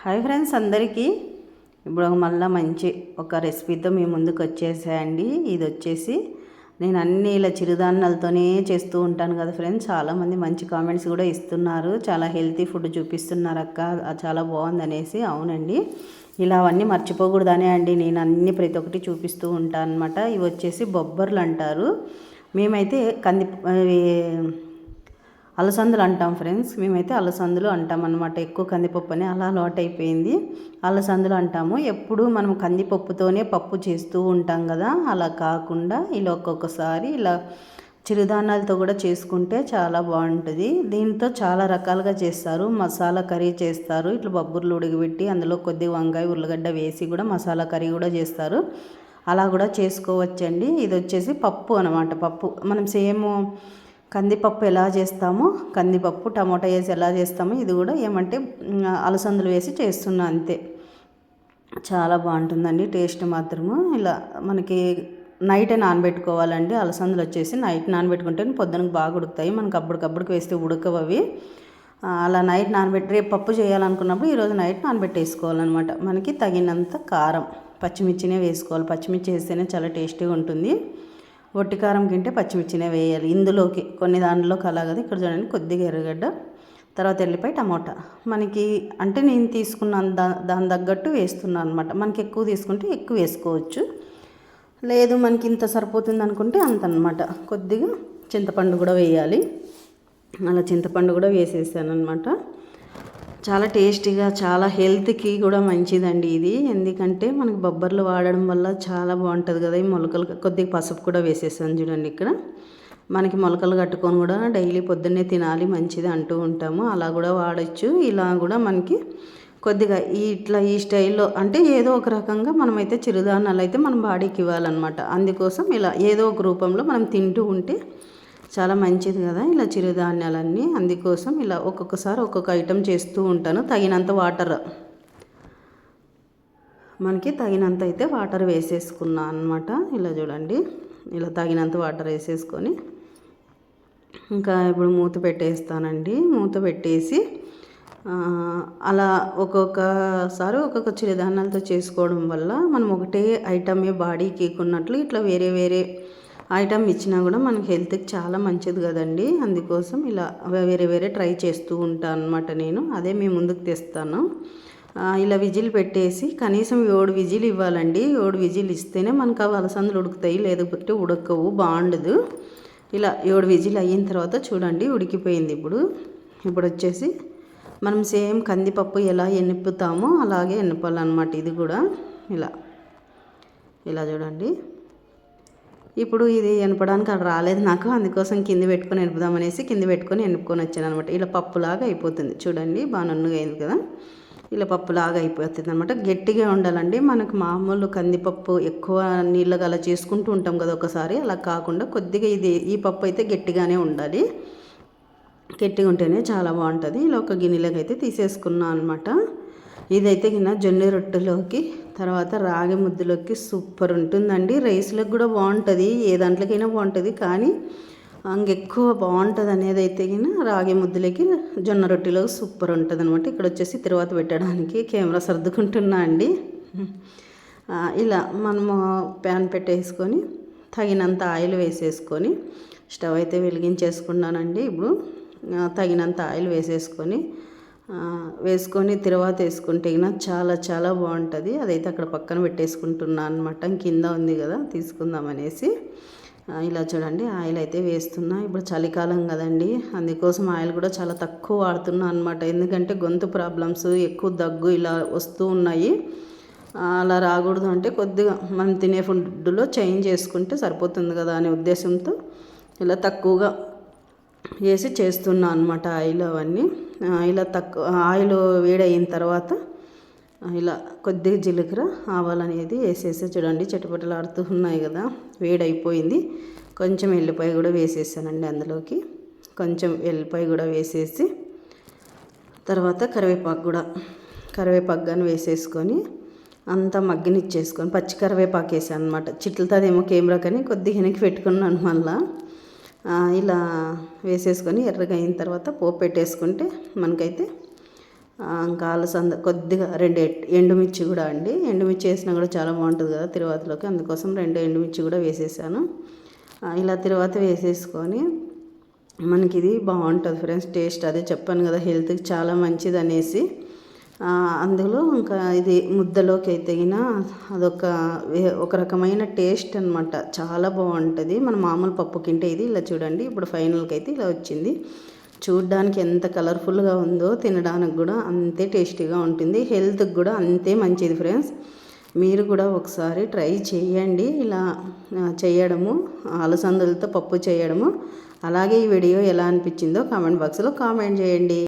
Hi friends అందరికీ ఇప్పుడు మళ్ళీ మంచి ఒక రెసిపీతో మీ ముందుకు వచ్చేసాయండి. ఇది వచ్చేసి నేను అన్ని ఇలా చిరుధాన్యాలతోనే చేస్తూ ఉంటాను కదా ఫ్రెండ్స్. చాలామంది మంచి కామెంట్స్ కూడా ఇస్తున్నారు, చాలా హెల్తీ ఫుడ్ చూపిస్తున్నారు అక్క, చాలా బాగుంది అనేసి. అవునండి, ఇలా అవన్నీ మర్చిపోకూడదనే అండి నేను అన్ని ప్రతి ఒక్కటి చూపిస్తూ ఉంటాను అనమాట. ఇవి వచ్చేసి బొబ్బర్లు అంటారు, మేమైతే అలసందులు అంటాం ఫ్రెండ్స్. మేమైతే అలసందులు అంటాం అనమాట. ఎక్కువ కందిపప్పు అని అలా అలవాటు అయిపోయింది, అలసందులు అంటాము. ఎప్పుడు మనం కందిపప్పుతోనే పప్పు చేస్తూ ఉంటాం కదా, అలా కాకుండా ఇలా ఒక్కొక్కసారి ఇలా చిరుధాన్యాలతో కూడా చేసుకుంటే చాలా బాగుంటుంది. దీంతో చాలా రకాలుగా చేస్తారు. మసాలా కర్రీ చేస్తారు, ఇట్లా బొబ్బర్లు ఉడకబెట్టి అందులో కొద్దిగా వంకాయ ఉర్లగడ్డ వేసి కూడా మసాలా కర్రీ కూడా చేస్తారు. అలా కూడా చేసుకోవచ్చండి. ఇది వచ్చేసి పప్పు అనమాట. పప్పు మనం సేమ్ కందిపప్పు ఎలా చేస్తామో, కందిపప్పు టమోటా వేసి ఎలా చేస్తామో ఇది కూడా ఏమంటే అలసందులు వేసి చేస్తున్నా అంతే. చాలా బాగుంటుందండి టేస్ట్ మాత్రము. ఇలా మనకి నైటే నానబెట్టుకోవాలండి. అలసందులు వచ్చేసి నైట్ నానబెట్టుకుంటే పొద్దునకు బాగా ఉడుకుతాయి. మనకు అప్పటికప్పుడుకి వేస్తే ఉడకవు అవి. అలా నైట్ నానబెట్టి రేపు పప్పు చేయాలనుకున్నప్పుడు ఈరోజు నైట్ నానబెట్టేసుకోవాలన్నమాట. మనకి తగినంత కారం, పచ్చిమిర్చినే వేసుకోవాలి. పచ్చిమిర్చి వేస్తేనే చాలా టేస్టీగా ఉంటుంది. ఒట్టి కారం తింటే పచ్చిమిర్చినే వేయాలి ఇందులోకి. కొన్ని దాంట్లోకి అలా కదా. ఇక్కడ చూడండి, కొద్దిగా ఎర్రగడ్డ, తర్వాత ఎల్లిపాయ, టమోటా. మనకి అంటే నేను తీసుకున్న దాని తగ్గట్టు వేస్తున్నాను అనమాట. మనకి ఎక్కువ తీసుకుంటే ఎక్కువ వేసుకోవచ్చు, లేదు మనకి ఇంత సరిపోతుంది అనుకుంటే అంత అనమాట. కొద్దిగా చింతపండు కూడా వేయాలి. అలా చింతపండు కూడా వేసేసాను అనమాట. చాలా టేస్టీగా, చాలా హెల్త్కి కూడా మంచిదండి ఇది. ఎందుకంటే మనకి బొబ్బర్లు వాడడం వల్ల చాలా బాగుంటుంది కదా. ఈ మొలకలు కొద్దిగా పసుపు కూడా వేసేసాను చూడండి. ఇక్కడ మనకి మొలకలు కట్టుకొని కూడా డైలీ పొద్దున్నే తినాలి, మంచిది అంటూ ఉంటాము. అలా కూడా వాడచ్చు. ఇలా కూడా మనకి కొద్దిగా ఈ స్టైల్లో అంటే ఏదో ఒక రకంగా మనమైతే చిరుధాన్యాలు అయితే మన బాడీకి ఇవ్వాలన్నమాట. అందుకోసం ఇలా ఏదో ఒక రూపంలో మనం తింటూ ఉంటే చాలా మంచిది కదా ఇలా చిరుధాన్యాలన్నీ. అందుకోసం ఇలా ఒక్కొక్కసారి ఒక్కొక్క ఐటెం చేస్తూ ఉంటాను. తగినంత వాటర్, మనకి తగినంత అయితే వాటర్ వేసేసుకున్నాను అనమాట. ఇలా చూడండి, ఇలా తగినంత వాటర్ వేసేసుకొని ఇంకా ఇప్పుడు మూత పెట్టేస్తానండి. మూత పెట్టేసి అలా ఒక్కొక్కసారి ఒక్కొక్క చిరుధాన్యాలతో చేసుకోవడం వల్ల మనం ఒకటే ఐటమే బాడీకి కొన్నట్లు ఇట్లా వేరే వేరే ఐటమ్ ఇచ్చినా కూడా మనకి హెల్త్కి చాలా మంచిది కదండి. అందుకోసం ఇలా వేరే వేరే ట్రై చేస్తూ ఉంటాను అనమాట నేను. అదే మీ ముందుకు తెస్తాను. ఇలా విజిల్ పెట్టేసి కనీసం 7 విజిల్ ఇవ్వాలండి. 7 విజిల్ ఇస్తేనే మనకు అవి అలసందులు ఉడుకుతాయి, లేకపోతే ఉడకవు, బాగుండదు. ఇలా 7 విజిల్ అయిన తర్వాత చూడండి ఉడికిపోయింది. ఇప్పుడు వచ్చేసి మనం సేమ్ కందిపప్పు ఎలా ఎనుపుతామో అలాగే ఎనుపాలన్నమాట. ఇది కూడా ఇలా చూడండి. ఇప్పుడు ఇది ఎనపడానికి అక్కడ రాలేదు నాకు, అందుకోసం కింద పెట్టుకొని ఎనుపుదామనేసి కింద పెట్టుకొని ఎనుపుకొని వచ్చాను అనమాట. ఇలా పప్పులాగా అయిపోతుంది చూడండి, బాగా నున్నగా అయింది కదా. ఇలా పప్పులాగా అయిపోతుంది అనమాట. గట్టిగా ఉండాలండి. మనకు మామూలు కందిపప్పు ఎక్కువ నీళ్ళగా అలా చేసుకుంటూ ఉంటాం కదా ఒకసారి, అలా కాకుండా కొద్దిగా ఈ పప్పు అయితే గట్టిగానే ఉండాలి. గట్టిగా ఉంటేనే చాలా బాగుంటుంది. ఇలా ఒక గిన్నెలోకి అయితే తీసేసుకున్నాను అనమాట. ఇదైతే కింద జొన్న రొట్టెలోకి, తర్వాత రాగి ముద్దలోకి సూపర్ ఉంటుందండి. రైస్లోకి కూడా బాగుంటుంది, ఏ దాంట్లోకైనా బాగుంటుంది. కానీ ఇంకెక్కువ బాగుంటుంది అనేది అయితే కింద రాగి ముద్దలోకి, జొన్న రొట్టెలో సూపర్ ఉంటుంది అనమాట. ఇక్కడ వచ్చేసి తర్వాత పెట్టడానికి కెమెరా సర్దుకుంటున్నా అండి. ఇలా మనము ప్యాన్ పెట్టేసుకొని తగినంత ఆయిల్ వేసేసుకొని స్టవ్ అయితే వెలిగించేసుకున్నానండి. ఇప్పుడు తగినంత ఆయిల్ వేసుకొని తర్వాత వేసుకుంటే చాలా చాలా బాగుంటుంది. అదైతే అక్కడ పక్కన పెట్టేసుకుంటున్నాను అనమాట. కింద ఉంది కదా తీసుకుందామనేసి. ఇలా చూడండి ఆయిల్ అయితే వేస్తున్నా. ఇప్పుడు చలికాలం కదండి, అందుకోసం ఆయిల్ కూడా చాలా తక్కువ వాడుతున్నా అనమాట. ఎందుకంటే గొంతు ప్రాబ్లమ్స్, ఎక్కువ దగ్గు ఇలా వస్తూ ఉన్నాయి. అలా రాకూడదు అంటే కొద్దిగా మనం తినే ఫుడ్లో చేంజ్ చేసుకుంటే సరిపోతుంది కదా అనే ఉద్దేశంతో ఇలా తక్కువగా వేసి చేస్తున్నా అనమాట ఆయిల్ అవన్నీ. ఇలా తక్కువ ఆయిల్ వేడయిన తర్వాత ఇలా కొద్దిగా జీలకర్ర, ఆవాలు అనేది వేసేసి చూడండి చిటపటలాడుతూ ఉన్నాయి కదా. వేడైపోయింది. కొంచెం ఎల్లిపాయ కూడా వేసేసానండి అందులోకి. కొంచెం ఎల్లిపాయ కూడా వేసేసి తర్వాత కరివేపాకు కానీ వేసేసుకొని అంతా మగ్గనిచ్చేసుకొని పచ్చి కరివేపాకు వేసాను అనమాట. చిట్లతోదేమో కెమెరా కానీ కొద్దిగా వెనక్కి పెట్టుకున్నాను మళ్ళీ. ఇలా వేసేసుకొని ఎర్రగా అయిన తర్వాత పోపు పెట్టేసుకుంటే మనకైతే ఇంకా అలసంద కొద్దిగా 2 ఎండుమిర్చి కూడా అండి. ఎండుమిర్చి వేసినా కూడా చాలా బాగుంటుంది కదా తిరువాతలోకి, అందుకోసం 2 ఎండుమిర్చి కూడా వేసేసాను. ఇలా తిరువాత వేసేసుకొని మనకి ఇది బాగుంటుంది ఫ్రెండ్స్ టేస్ట్. అదే చెప్పాను కదా హెల్త్కి చాలా మంచిది అనేసి. అందులో ఇంకా ఇది ముద్దలోకి అయితే అదొక ఒక రకమైన టేస్ట్ అనమాట, చాలా బాగుంటుంది. మన మామూలు పప్పు కింటే ఇది ఇలా చూడండి. ఇప్పుడు ఫైనల్కి అయితే ఇలా వచ్చింది. చూడ్డానికి ఎంత కలర్ఫుల్గా ఉందో తినడానికి కూడా అంతే టేస్టీగా ఉంటుంది, హెల్త్కి కూడా అంతే మంచిది ఫ్రెండ్స్. మీరు కూడా ఒకసారి ట్రై చేయండి ఇలా చేయడము, అలసందలతో పప్పు చేయడము. అలాగే ఈ వీడియో ఎలా అనిపించిందో కామెంట్ బాక్స్లో కామెంట్ చేయండి.